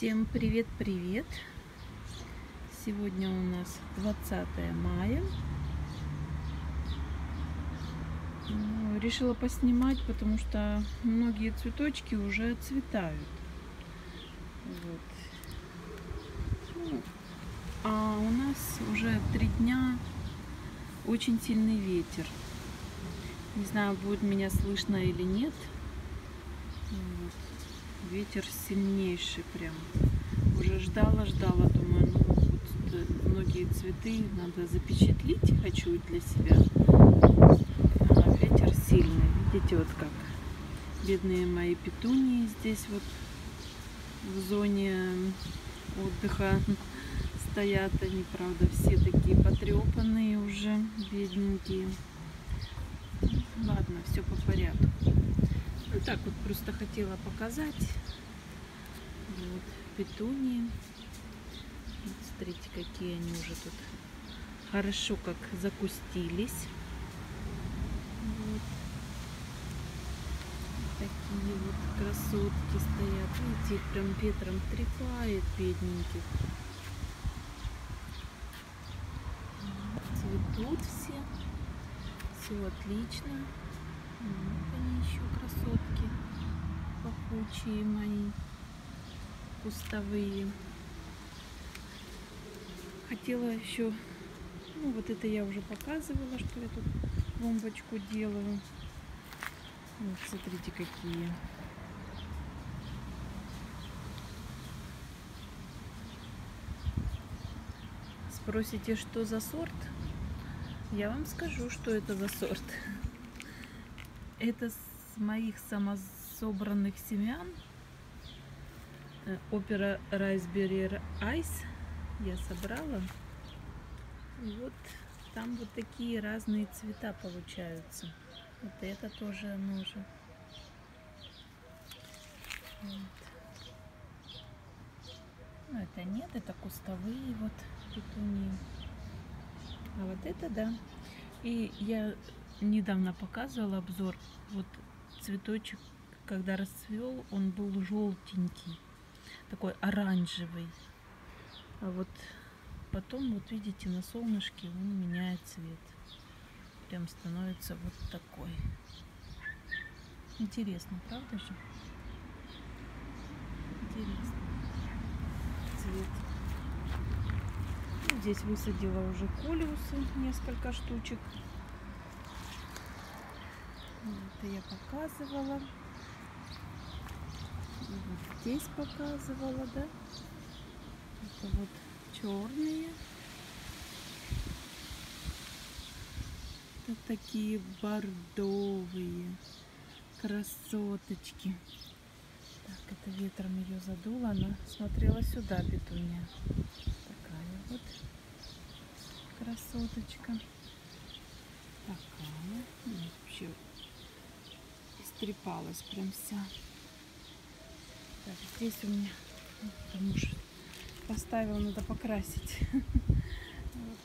Всем привет-привет! Сегодня у нас 20 мая. Решила поснимать, потому что многие цветочки уже отцветают. Вот. А у нас уже 3 дня очень сильный ветер. Не знаю, будет меня слышно или нет. Ветер сильнейший прям. Уже ждала, думаю, ну вот многие цветы надо запечатлить, хочу для себя. А ветер сильный. Видите, вот как бедные мои петунии здесь вот в зоне отдыха стоят. Они, правда, все такие потрепанные уже, бедненькие. Ладно, все по порядку. Ну, так вот просто хотела показать. Вот петунии. Вот, смотрите, какие они уже тут хорошо как закустились. Вот. Такие вот красотки стоят. Видите, их прям ветром трепает, бедненьких. Цветут все. Все отлично. Вот они еще красотки, пахучие мои, кустовые. Хотела еще, ну вот это я уже показывала, что я тут бомбочку делаю. Вот смотрите, какие. Спросите, что за сорт? Я вам скажу, что это за сорт. Это с моих самособранных семян Opera Raspberry Ice я собрала. И вот там вот такие разные цвета получаются. Вот это тоже оно же. Вот. Ну это нет, это кустовые вот петунии. А вот это да. И я недавно показывала обзор. Вот цветочек, когда расцвел, он был желтенький, такой оранжевый. А вот потом, вот видите, на солнышке он меняет цвет. Прям становится вот такой. Интересно, правда же? Интересно. Цвет. Ну, здесь высадила уже колиусы, несколько штучек. Это я показывала. И вот здесь показывала, да? Это вот черные. Это такие бордовые красоточки. Так, это ветром ее задуло. Она смотрела сюда, петуния. Такая вот красоточка. Такая. Вообще истрепалась прям вся. Так, здесь у меня муж поставил, надо покрасить.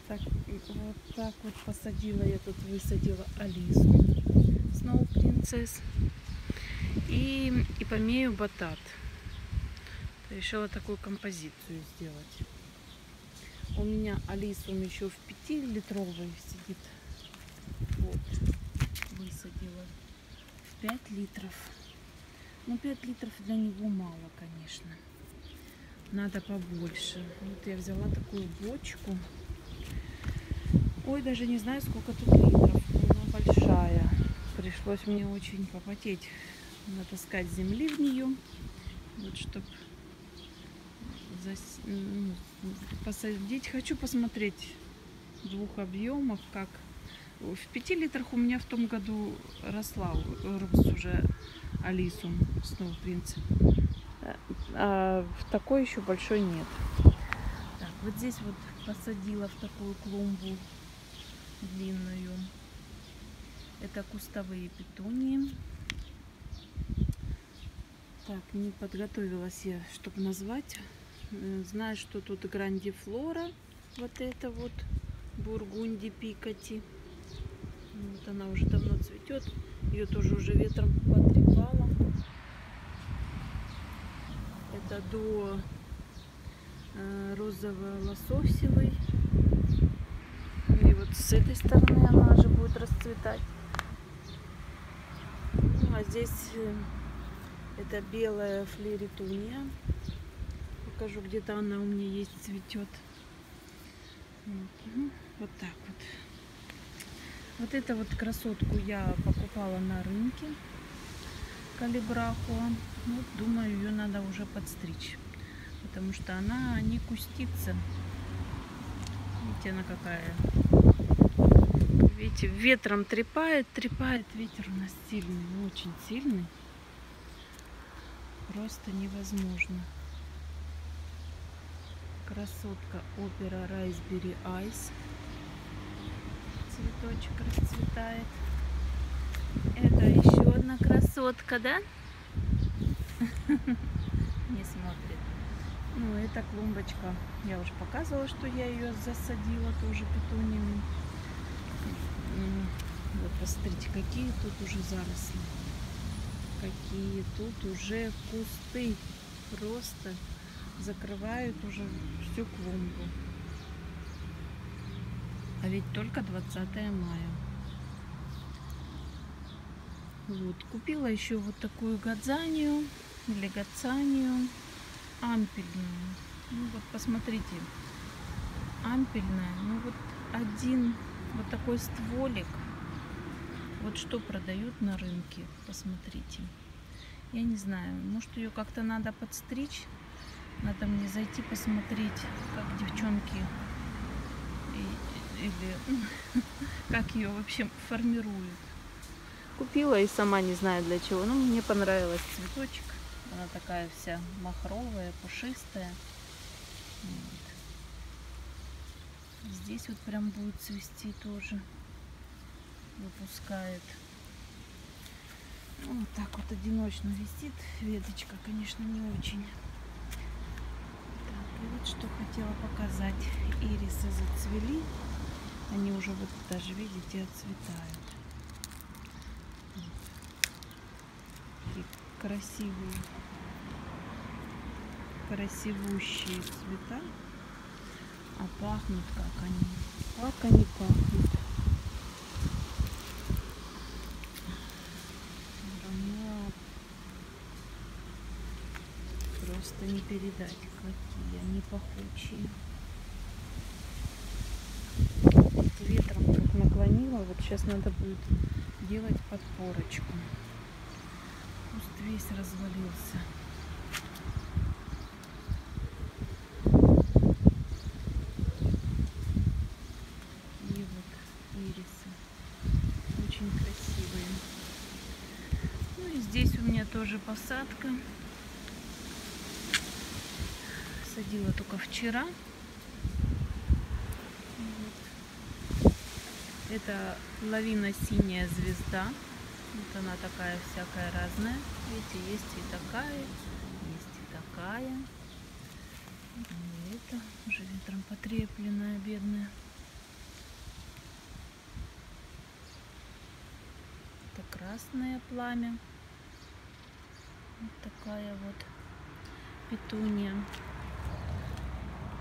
Вот так вот посадила, я тут высадила Алису, Snow Princess, и помею батат. Решила такую композицию сделать. У меня Алисум еще в 5-литровой сидит. Вот, высадила 5 литров. Ну, 5 литров для него мало, конечно. Надо побольше. Вот я взяла такую бочку. Ой, даже не знаю, сколько тут литров. Она большая. Пришлось мне очень попотеть, натаскать земли в нее. Вот, чтобы посадить. Хочу посмотреть двух объемов, как. В 5 литрах у меня в том году рос уже Алисум Snow Prince. А в такой еще большой нет. Так, вот здесь вот посадила в такую клумбу длинную. Это кустовые петунии. Так, не подготовилась я, чтобы назвать. Знаю, что тут грандифлора. Вот это вот бургунди пикати. Вот она уже давно цветет. Ее тоже уже ветром потрепало. Это до розово-лососевый. И вот с этой стороны она же будет расцветать. Ну, а здесь это белая флеритуния. Покажу, где-то она у меня есть, цветет. Вот так вот. Вот эту вот красотку я покупала на рынке. Калибрахуа. Вот, думаю, ее надо уже подстричь. Потому что она не кустится. Видите, она какая. Видите, ветром трепает. Ветер у нас сильный, очень сильный. Просто невозможно. Красотка Opera Raspberry Ice. Цветочек расцветает. Это еще одна красотка, да? Не смотрит. Ну, эта клумбочка. Я уже показывала, что я ее засадила тоже петуниями. Вот, посмотрите, какие тут уже заросли. Какие тут уже кусты. Просто закрывают уже всю клумбу. А ведь только 20 мая. Вот, купила еще вот такую гадзанию или гацанию ампельную. Ну вот посмотрите, ампельная, ну вот один вот такой стволик. Вот что продают на рынке, посмотрите. Я не знаю, может ее как-то надо подстричь. Надо мне зайти посмотреть, как девчонки или как ее вообще формируют. Купила и сама не знаю для чего. Но мне понравилась цветочек. Она такая вся махровая, пушистая. Вот. Здесь вот прям будет цвести тоже. Выпускает. Вот так вот одиночно висит. Веточка, конечно, не очень. Так, и вот что хотела показать. Ирисы зацвели. Они уже вот даже, видите, отцветают. Такие красивые, красивущие цвета. А пахнут как они. Как они пахнут. Аромат. Просто не передать, какие они пахучие. Ветром как наклонила. Вот сейчас надо будет делать подпорочку. Куст весь развалился. И вот ирисы. Очень красивые. Ну и здесь у меня тоже посадка. Садила только вчера. Вот. Это лавина синяя звезда. Вот она такая всякая разная. Видите, есть и такая, есть и такая. И это уже ветром потрепленная, бедная. Это красное пламя. Вот такая вот петуния.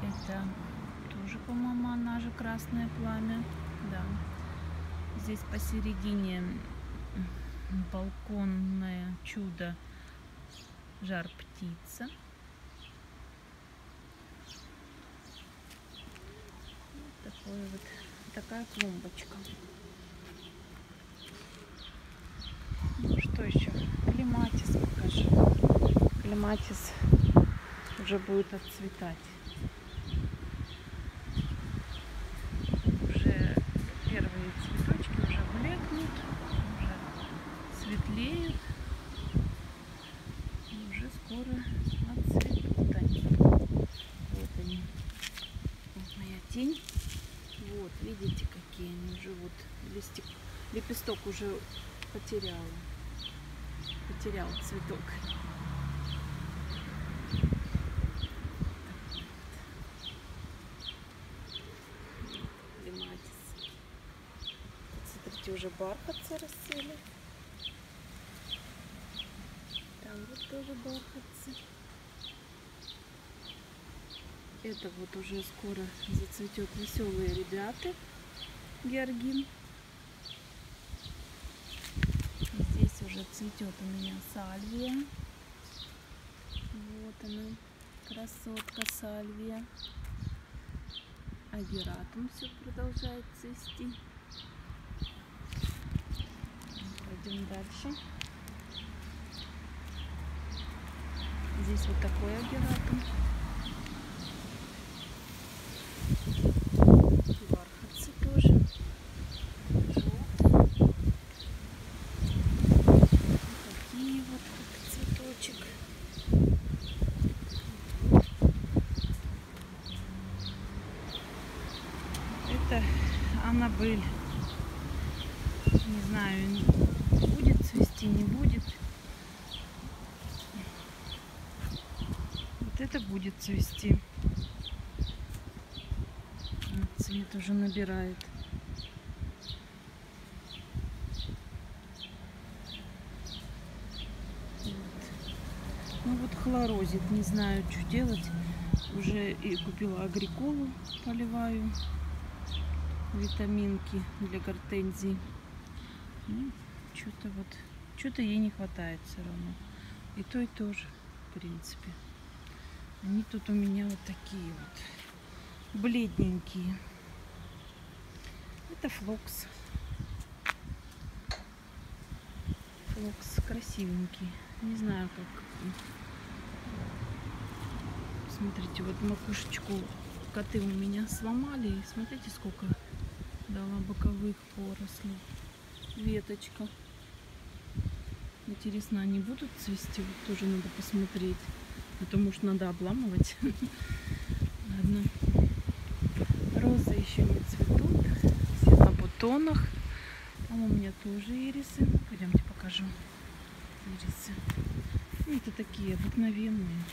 Это тоже, по-моему, она же красное пламя. Да. Здесь посередине балконное чудо жар птица. Вот такая клумбочка. Ну, что еще? Клематис покажу. Клематис уже будет отцветать. Уже первые цветочки уже блекнут, уже светлеют. И уже скоро отцветут они. Вот они. Вот моя тень. Вот, видите, какие они уже вот. Лепесток уже потерял цветок. Клематис. Смотрите, уже бархатцы расцвели. Там вот тоже бархатцы. Это вот уже скоро зацветет веселые ребята, георгин. Здесь уже цветет у меня сальвия. Вот она, красотка сальвия. Агератум все продолжает цвести. Пойдем дальше. Здесь вот такой агератум. Бархатцы тоже. Желтый. Такие вот как цветочек. Это Аннабель. Не знаю, будет цвести, не будет. Вот это будет цвести. Цвет уже набирает. Вот. Ну вот хлорозит, не знаю, что делать. Уже и купила агриколу, поливаю. Витаминки для гортензии. Ну, что-то ей не хватает все равно. И то же, в принципе. Они тут у меня вот такие вот бледненькие. Это флокс. Флокс красивенький. Не знаю, как. Смотрите, вот макушечку коты у меня сломали. И смотрите, сколько дала боковых порослей. Веточка. Интересно, они будут цвести? Вот тоже надо посмотреть. Потому что надо обламывать. Ладно. Розы еще не цветут. Все на бутонах. Там у меня тоже ирисы. Пойдемте покажу ирисы. Это такие обыкновенные.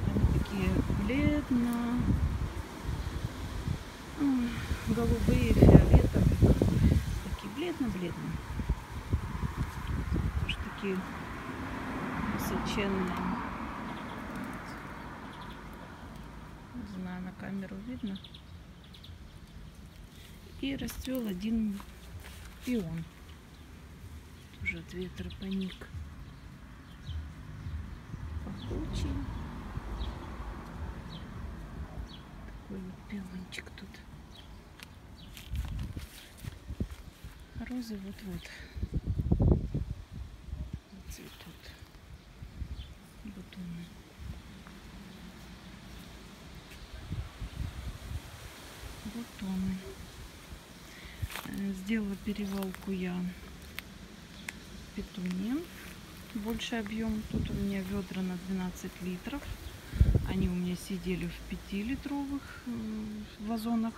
Они такие бледно. Голубые, фиолетовые. Такие бледно-бледно. Тоже такие высоченные. Не знаю, на камеру видно. И расцвел один пион. Тоже от ветра паник. Пахучий. Такой вот пиончик тут. Розы вот-вот цветут. Бутоны. Бутоны. Сделала перевалку я петуниям. Больше объем. Тут у меня ведра на 12 литров. Они у меня сидели в 5-литровых вазонах.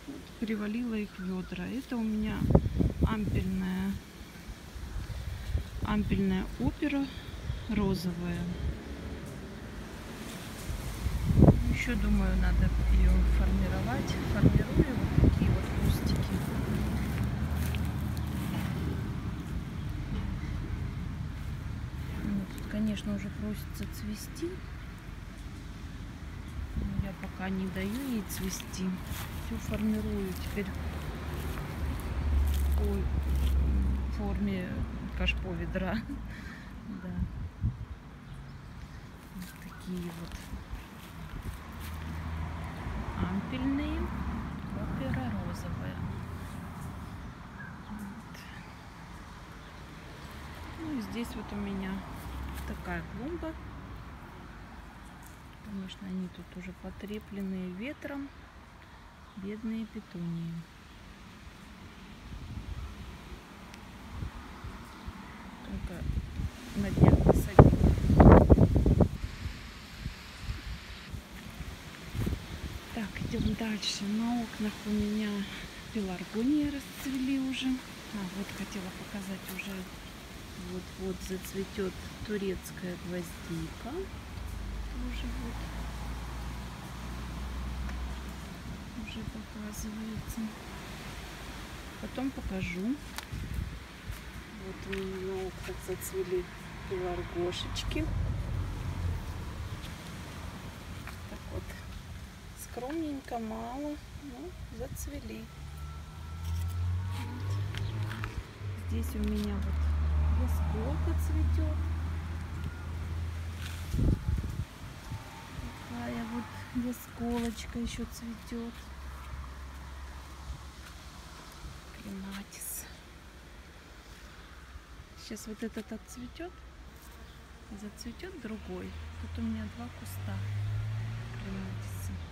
Вот, перевалила их ведра. Это у меня ампельная опера розовая. Еще думаю, надо ее формировать. Формирую вот такие вот кустики. Ну, тут, конечно, уже просится цвести. Но я пока не даю ей цвести. Все формирую теперь в форме кашпо ведра. Да. Вот такие вот ампельные, опера розовая. Вот. Ну и здесь вот у меня такая клумба. Конечно, они тут уже потрепленные ветром. Бедные петунии. Только на днях посадила. Так, идем дальше. На окнах у меня пеларгонии расцвели уже. Вот хотела показать уже. Вот зацветет турецкая гвоздика. Тоже вот. Уже показывается. Потом покажу. Вот у меня на окнах зацвели пеларгошечки. Так вот, скромненько, мало, но зацвели. Вот. Здесь у меня вот ясколка цветет. Такая вот ясколочка еще цветет. Клематис. Сейчас вот этот отцветет, зацветет другой. Тут у меня два куста.